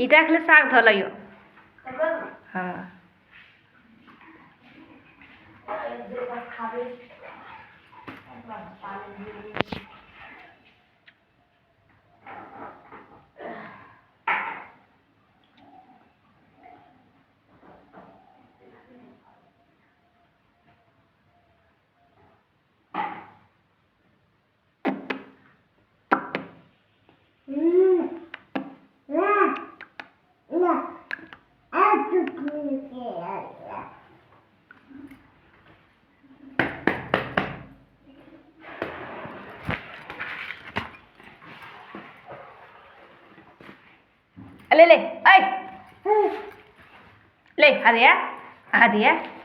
इटा खले साग धलइयो। हाँ ले ले, ऐ ले, आ दिया, आ दिया।